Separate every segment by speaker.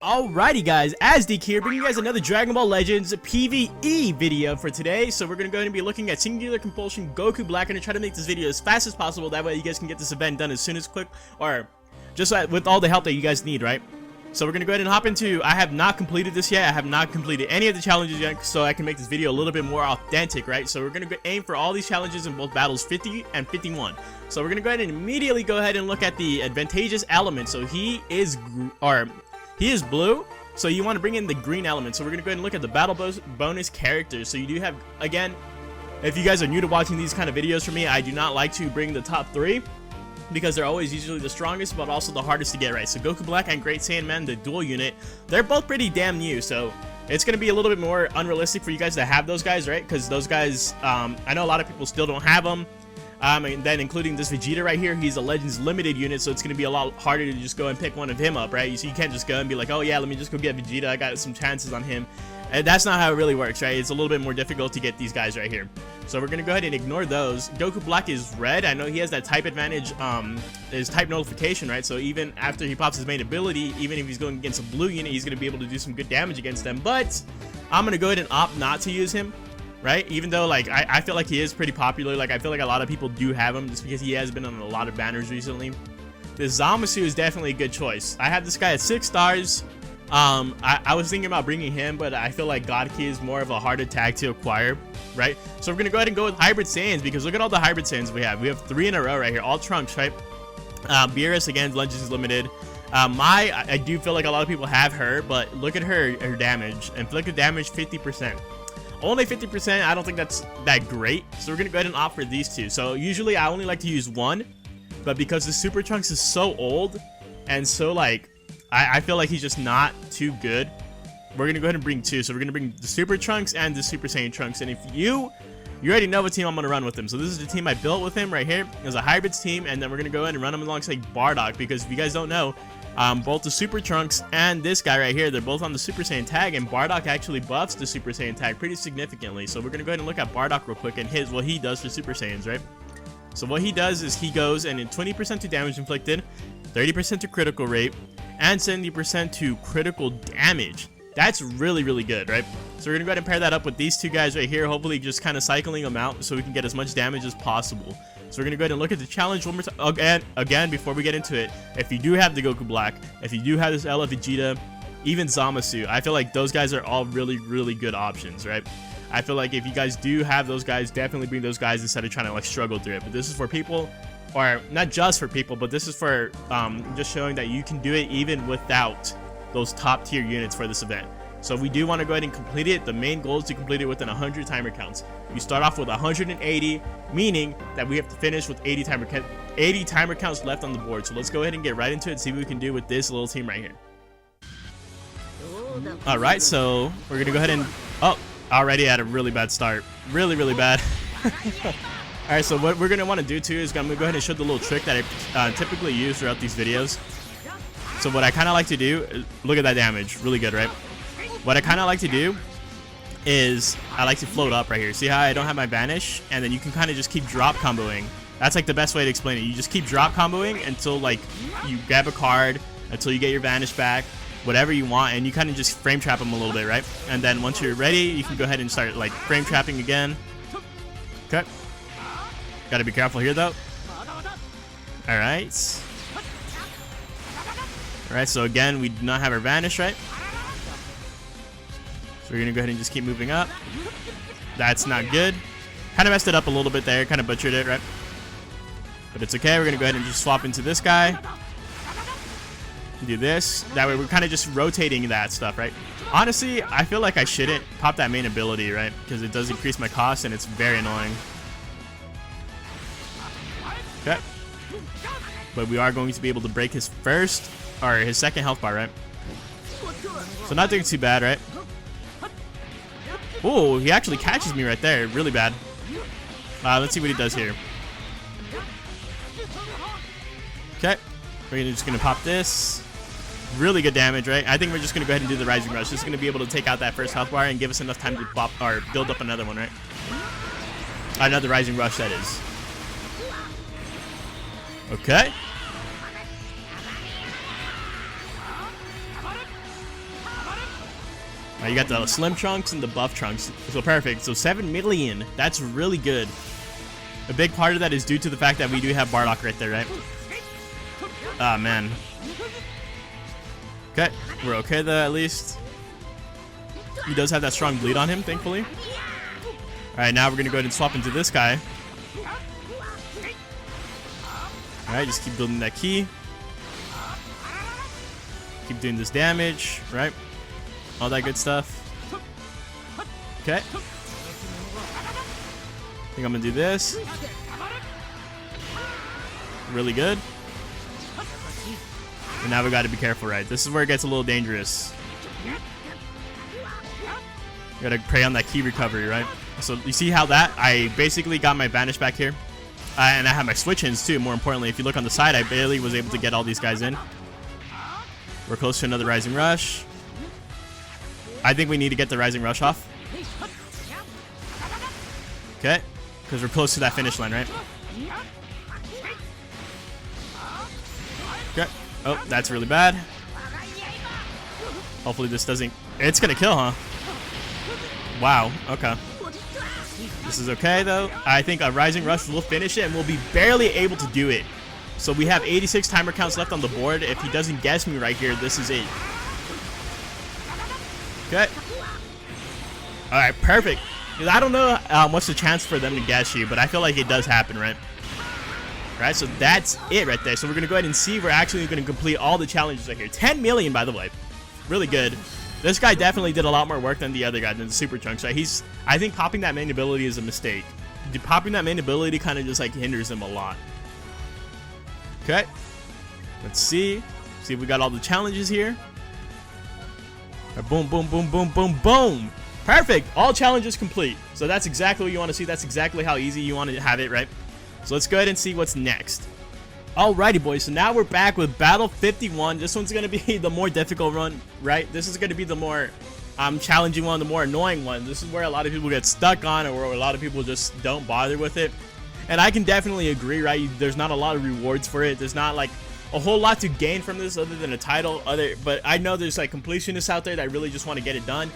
Speaker 1: Alrighty guys, Azdeek here, bringing you guys another Dragon Ball Legends PvE video for today. So we're going to go ahead and be looking at Singular Compulsion Goku Black. I'm going to try to make this video as fast as possible, that way you guys can get this event done as soon as quick, or just with all the help that you guys need, right? So we're going to go ahead and hop into, I have not completed this yet, I have not completed any of the challenges yet, so I can make this video a little bit more authentic, right? So we're going to aim for all these challenges in both battles 50 and 51. So we're going to go ahead and immediately go ahead and look at the advantageous element. So he is blue, so you want to bring in the green element. So we're going to go ahead and look at the battle bonus characters. So you do have, again, if you guys are new to watching these kind of videos from me, I do not like to bring the top 3 because they're always usually the strongest, but also the hardest to get right. So Goku Black and Great Saiyan Man, the dual unit, they're both pretty damn new, so it's going to be a little bit more unrealistic for you guys to have those guys, right? Because those guys, I know a lot of people still don't have them. And then including this Vegeta right here, he's a Legends Limited unit, so it's going to be a lot harder to just go and pick one of him up, right? So you can't just go and be like, oh yeah, let me just go get Vegeta, I got some chances on him. And that's not how it really works, right? It's a little bit more difficult to get these guys right here. So we're going to go ahead and ignore those. Goku Black is red. I know he has that type advantage, his type nullification, right? So even after he pops his main ability, even if he's going against a blue unit, he's going to be able to do some good damage against them. But I'm going to go ahead and opt not to use him, right? Even though, like, I feel like he is pretty popular. Like, I feel like a lot of people do have him just because he has been on a lot of banners recently. This Zamasu is definitely a good choice. I have this guy at 6 stars. I was thinking about bringing him, but I feel like God Key is more of a harder tag to acquire, right? So we're going to go ahead and go with Hybrid Saiyans, because look at all the Hybrid Saiyans we have. We have 3 in a row right here, all Trunks, right? Beerus, again, Legends Limited. I do feel like a lot of people have her, but look at her damage. And look at damage, 50%. Only 50%, I don't think that's that great. So we're going to go ahead and opt for these 2. So usually I only like to use 1, but because the Super Trunks is so old and so, like, I feel like he's just not too good, we're going to go ahead and bring 2. So we're going to bring the Super Trunks and the Super Saiyan Trunks. And if you already know what team I'm going to run with him. So this is the team I built with him right here. It's a Hybrids team, and then we're going to go ahead and run him alongside Bardock, because if you guys don't know, both the Super Trunks and this guy right here, they're both on the Super Saiyan tag, and Bardock actually buffs the Super Saiyan tag pretty significantly. So we're going to go ahead and look at Bardock real quick and what he does for Super Saiyans, right? So what he does is he goes and in 20% to damage inflicted, 30% to critical rate, and 70% to critical damage. That's really, really good, right? So we're going to go ahead and pair that up with these 2 guys right here, hopefully just kind of cycling them out so we can get as much damage as possible. So we're going to go ahead and look at the challenge one more time. Again, before we get into it, if you do have the Goku Black, if you do have this LF Vegeta, even Zamasu, I feel like those guys are all really, really good options, right? I feel like if you guys do have those guys, definitely bring those guys instead of trying to, like, struggle through it. But this is for people, or not just for people, but this is for just showing that you can do it even without those top tier units for this event. So if we do want to go ahead and complete it, the main goal is to complete it within 100 timer counts. We start off with 180, meaning that we have to finish with 80 timer counts left on the board. So let's go ahead and get right into it and see what we can do with this little team right here. Alright, so we're going to go ahead and... Oh, already had a really bad start. Really, really bad. Alright, so what we're going to want to do too is I'm going to go ahead and show the little trick that I typically use throughout these videos. So what I kind of like to do is, look at that damage. Really good, right? What I kind of like to do is I like to float up right here. See how I don't have my Vanish? And then you can kind of just keep drop comboing. That's like the best way to explain it. You just keep drop comboing until, like, you grab a card, until you get your Vanish back, whatever you want, and you kind of just frame trap them a little bit, right? And then once you're ready, you can go ahead and start, like, frame trapping again. Okay. Gotta be careful here, though. Alright. Alright, so again, we do not have our Vanish, right? So we're going to go ahead and just keep moving up. That's not good. Kind of messed it up a little bit there. Kind of butchered it, right? But it's okay. We're going to go ahead and just swap into this guy. Do this. That way we're kind of just rotating that stuff, right? Honestly, I feel like I shouldn't pop that main ability, right? Because it does increase my cost and it's very annoying. Okay. But we are going to be able to break his second health bar, right? So not doing too bad, right? Oh, he actually catches me right there. Really bad. Let's see what he does here. Okay. We're just going to pop this. Really good damage, right? I think we're just going to go ahead and do the Rising Rush. This is going to be able to take out that first health bar and give us enough time to pop or build up another one, right? Another Rising Rush, that is. Okay. You got the slim trunks and the buff trunks. So perfect. So 7 million. That's really good. A big part of that is due to the fact that we do have Bardock right there, right? Ah, man. Okay. We're okay though, at least. He does have that strong bleed on him, thankfully. Alright, now we're going to go ahead and swap into this guy. Alright, just keep building that ki. Keep doing this damage, right? All that good stuff. Okay. I think I'm gonna do this. Really good. And now we gotta be careful, right? This is where it gets a little dangerous. We gotta pray on that key recovery, right? So you see how that I basically got my banish back here. And I have my switch-ins too, more importantly. If you look on the side, I barely was able to get all these guys in. We're close to another Rising Rush. I think we need to get the Rising Rush off. Okay, because we're close to that finish line, right? Okay. Oh, that's really bad. Hopefully this doesn't... It's gonna kill, huh? Wow, okay. This is okay, though. I think a Rising Rush will finish it, and we'll be barely able to do it. So we have 86 timer counts left on the board. If he doesn't guess me right here, this is it. Okay. Alright, perfect. I don't know what's the chance for them to guess you, but I feel like it does happen, right? Right, so that's it right there. So we're going to go ahead and see. We're actually going to complete all the challenges right here. 10 million, by the way. Really good. This guy definitely did a lot more work than the other guy, than the Super Trunks, right? I think popping that main ability is a mistake. Popping that main ability kind of just like hinders him a lot. Okay. Let's see. See if we got all the challenges here. Right, boom, boom, boom, boom, boom, boom. Perfect. All challenges complete. So that's exactly what you want to see. That's exactly how easy you want to have it, right? So let's go ahead and see what's next. Alrighty, boys. So now we're back with Battle 51. This one's going to be the more difficult run, right? This is going to be the more challenging one, the more annoying one. This is where a lot of people get stuck on, or where a lot of people just don't bother with it. And I can definitely agree, right? There's not a lot of rewards for it. There's not like a whole lot to gain from this other than a title. But I know there's like completionists out there that really just want to get it done.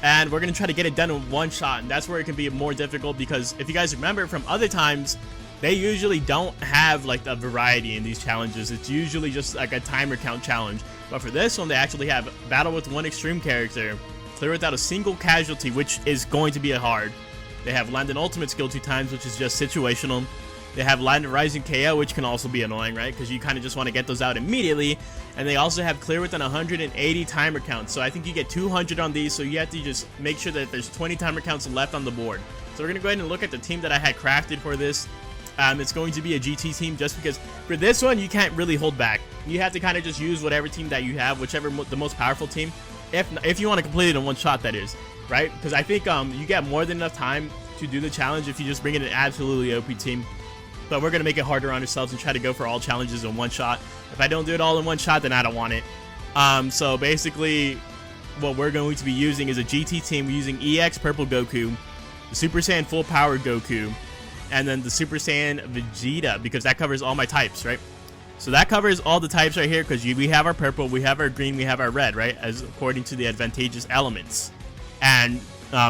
Speaker 1: And we're going to try to get it done in one shot. And that's where it can be more difficult, because if you guys remember from other times, they usually don't have like a variety in these challenges. It's usually just like a timer count challenge. But for this one, they actually have battle with one extreme character, clear without a single casualty, which is going to be hard. They have land an ultimate skill 2 times, which is just situational. They have land a rising KO, which can also be annoying, right? Because you kind of just want to get those out immediately. And they also have clear within 180 timer counts. So I think you get 200 on these. So you have to just make sure that there's 20 timer counts left on the board. So we're going to go ahead and look at the team that I had crafted for this. It's going to be a GT team, just because for this one, you can't really hold back. You have to kind of just use whatever team that you have, whichever the most powerful team. If you want to complete it in one shot, that is, right? Because I think you get more than enough time to do the challenge if you just bring in an absolutely OP team. But we're going to make it harder on ourselves and try to go for all challenges in one shot. If I don't do it all in one shot, then I don't want it. So basically, what we're going to be using is a GT team. We're using EX Purple Goku, the Super Saiyan Full Power Goku, and then the Super Saiyan Vegeta, because that covers all my types, right? So that covers all the types right here, because we have our purple, we have our green, we have our red, right? As according to the advantageous elements. And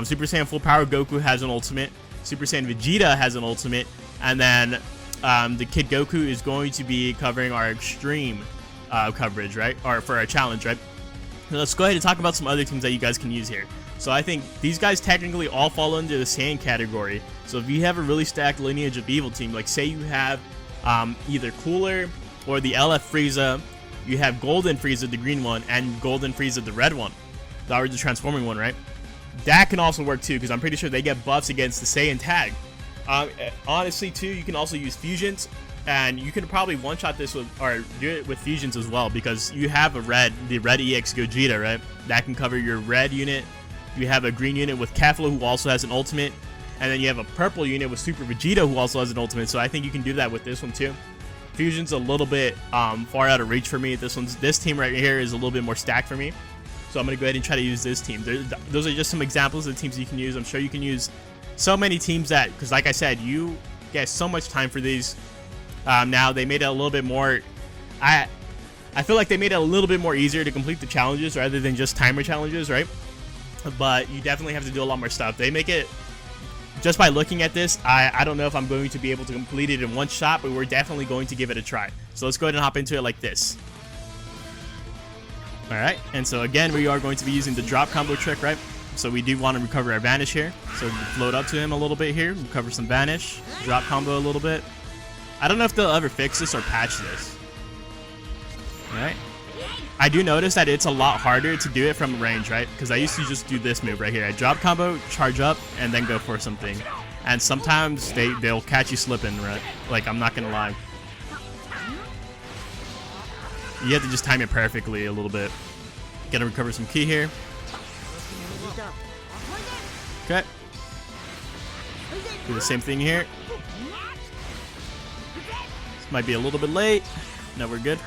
Speaker 1: Super Saiyan Full Power Goku has an ultimate. Super Saiyan Vegeta has an ultimate. And then the Kid Goku is going to be covering our extreme coverage, right? Or for our challenge, right? Now let's go ahead and talk about some other teams that you guys can use here. So I think these guys technically all fall under the same category. So if you have a really stacked Lineage of Evil team, like say you have either Cooler or the LF Frieza, you have Golden Frieza, the green one, and Golden Frieza, the red one, the transforming one, right? That can also work too, because I'm pretty sure they get buffs against the Saiyan tag. Honestly too, you can also use fusions, and you can probably one-shot this with, or do it with fusions as well, because you have the red EX Gogeta, right? That can cover your red unit. You have a green unit with Kefla, who also has an ultimate, and then you have a purple unit with Super Vegeta, who also has an ultimate. So I think you can do that with this one too. Fusion's a little bit far out of reach for me. This team right here is a little bit more stacked for me, so I'm gonna go ahead and try to use this team. Those are just some examples of the teams you can use. I'm sure you can use so many teams that, because like I said, you get so much time for these. Now they made it a little bit more. I feel like they made it a little bit more easier to complete the challenges rather than just timer challenges, right? but you definitely have to do a lot more stuff. They make it, just by looking at this, I don't know if I'm going to be able to complete it in one shot, but we're definitely going to give it a try. So let's go ahead and hop into it like this. Alright, and so again, we are going to be using the drop combo trick, right? So we do want to recover our Vanish here. So float up to him a little bit here, recover some Vanish, drop combo a little bit. I don't know if they'll ever fix this or patch this. Alright. I do notice that it's a lot harder to do it from range, right? Because I used to just do this move right here. I drop combo, charge up, and then go for something. And sometimes they'll catch you slipping, right? Like, I'm not going to lie. You have to just time it perfectly a little bit. Gotta recover some ki here. Okay. Do the same thing here. This might be a little bit late. No, we're good.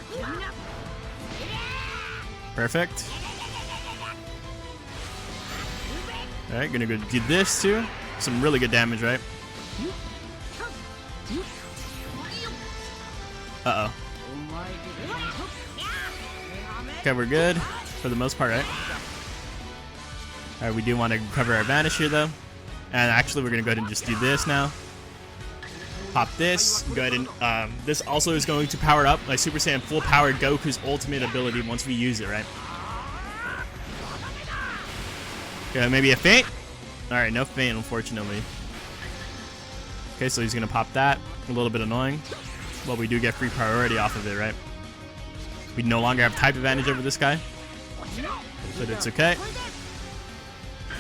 Speaker 1: Perfect. Alright, gonna go do this too. Some really good damage, right? Uh-oh. Okay, we're good for the most part, right? Alright, we do want to recover our Vanish here, though. And actually, we're going to go ahead and just do this now. Pop this. Go ahead and... this also is going to power up my Super Saiyan full powered Goku's ultimate ability once we use it, right? Okay, maybe a feint? Alright, no feint, unfortunately. Okay, so he's going to pop that. A little bit annoying. But we do get free priority off of it, right? We no longer have type advantage over this guy. But it's okay.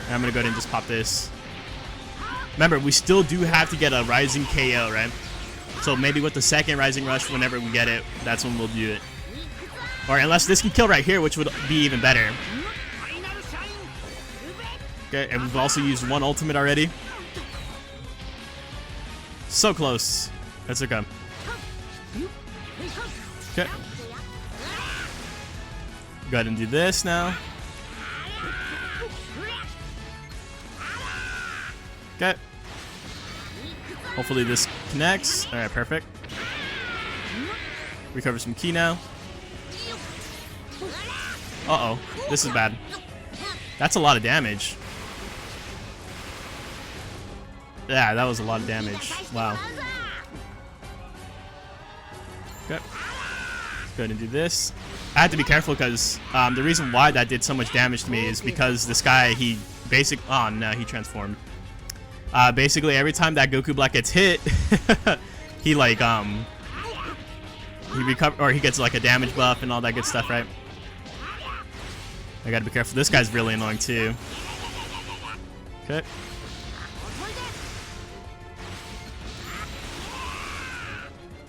Speaker 1: And I'm going to go ahead and just pop this. Remember, we still do have to get a Rising KO, right? So maybe with the second Rising Rush, whenever we get it, that's when we'll do it. Or unless this can kill right here, which would be even better. Okay, and we've also used one ultimate already. So close. That's okay. Okay. Go ahead and do this now. Okay. Hopefully this connects. Alright, perfect. Recover some ki now. Uh-oh. This is bad. That's a lot of damage. Yeah, that was a lot of damage. Wow. Okay. Go ahead and do this. I had to be careful because the reason why that did so much damage to me is because this guy, he basically... Oh, no, he transformed. Basically, every time that Goku Black gets hit, he like he gets like a damage buff and all that good stuff, right? I gotta be careful. This guy's really annoying too. Okay.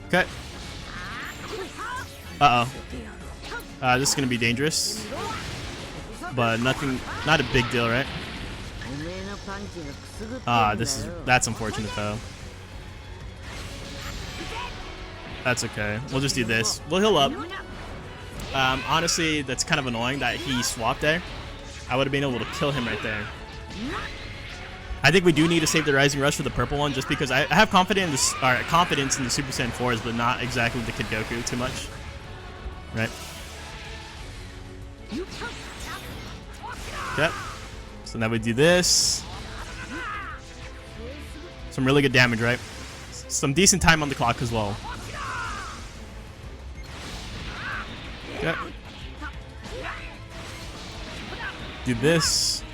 Speaker 1: Okay. Uh-oh. This is gonna be dangerous, but not a big deal, right? That's unfortunate though. That's okay. We'll just do this. We'll heal up. Honestly, that's kind of annoying that he swapped there. I would have been able to kill him right there. I think we do need to save the Rising Rush for the purple one, just because I have confidence in the Super Saiyan 4s, but not exactly the Kid Goku too much. Right? Yep. So now we do this. Some really good damage, right? Some decent time on the clock as well. Okay. Do this.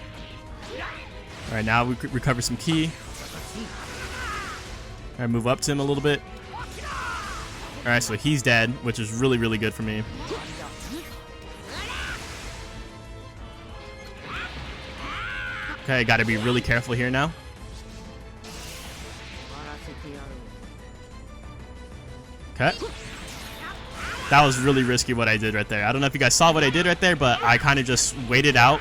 Speaker 1: Alright, now we recover some ki. Alright, move up to him a little bit. Alright, so he's dead, which is really, really good for me. Okay, gotta be really careful here now. Okay. That was really risky what I did right there. I don't know if you guys saw what I did right there, but I kind of just waited out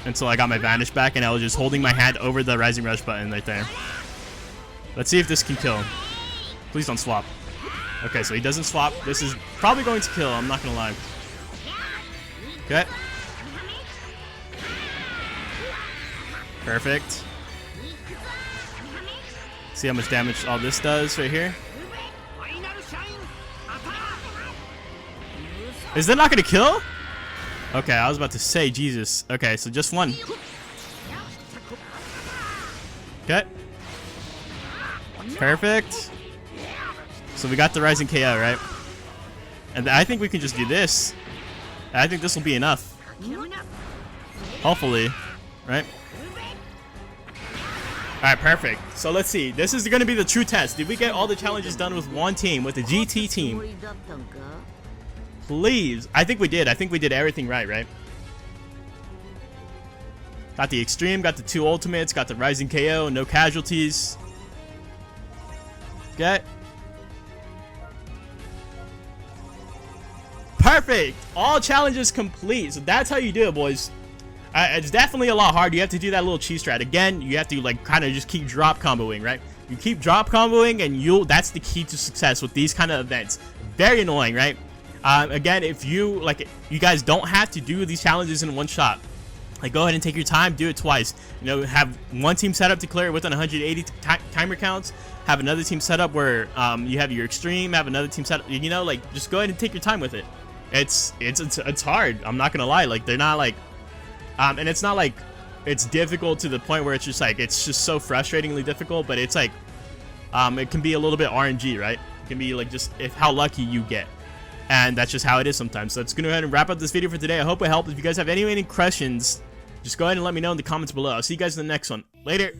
Speaker 1: until I got my Vanish back, and I was just holding my hand over the Rising Rush button right there. Let's see if this can kill. Please don't swap. Okay, so he doesn't swap. This is probably going to kill, I'm not going to lie. Okay. Perfect. See how much damage all this does right here. Is that not going to kill? Okay, I was about to say, Jesus. Okay, so just one. Okay. Perfect. So we got the Rising KO, right? And I think we can just do this. I think this will be enough. Hopefully, right? Alright, perfect. So let's see. This is going to be the true test. Did we get all the challenges done with one team, with the GT team? Please. I think we did. I think we did everything right? Got the Extreme, got the 2 Ultimates, got the Rising KO, no casualties. Okay. Perfect. All challenges complete. So that's how you do it, boys. It's definitely a lot hard. You have to do that little cheese strat. Again, you have to like kind of just keep drop comboing, right? You keep drop comboing and that's the key to success with these kind of events. Very annoying, right? Again, if you guys don't have to do these challenges in one shot. Like, go ahead and take your time, do it twice. You know, have one team set up to clear it within 180 timer counts. Have another team set up where you have your Extreme. Have another team set up. You know, like, just go ahead and take your time with it. It's hard. I'm not gonna lie. Like, they're not like, and it's not like it's difficult to the point where it's just like it's just so frustratingly difficult. But it's like, it can be a little bit RNG, right? It can be like just how lucky you get. And that's just how it is sometimes. So let's go ahead and wrap up this video for today. I hope it helped. If you guys have any questions, just go ahead and let me know in the comments below. I'll see you guys in the next one. Later.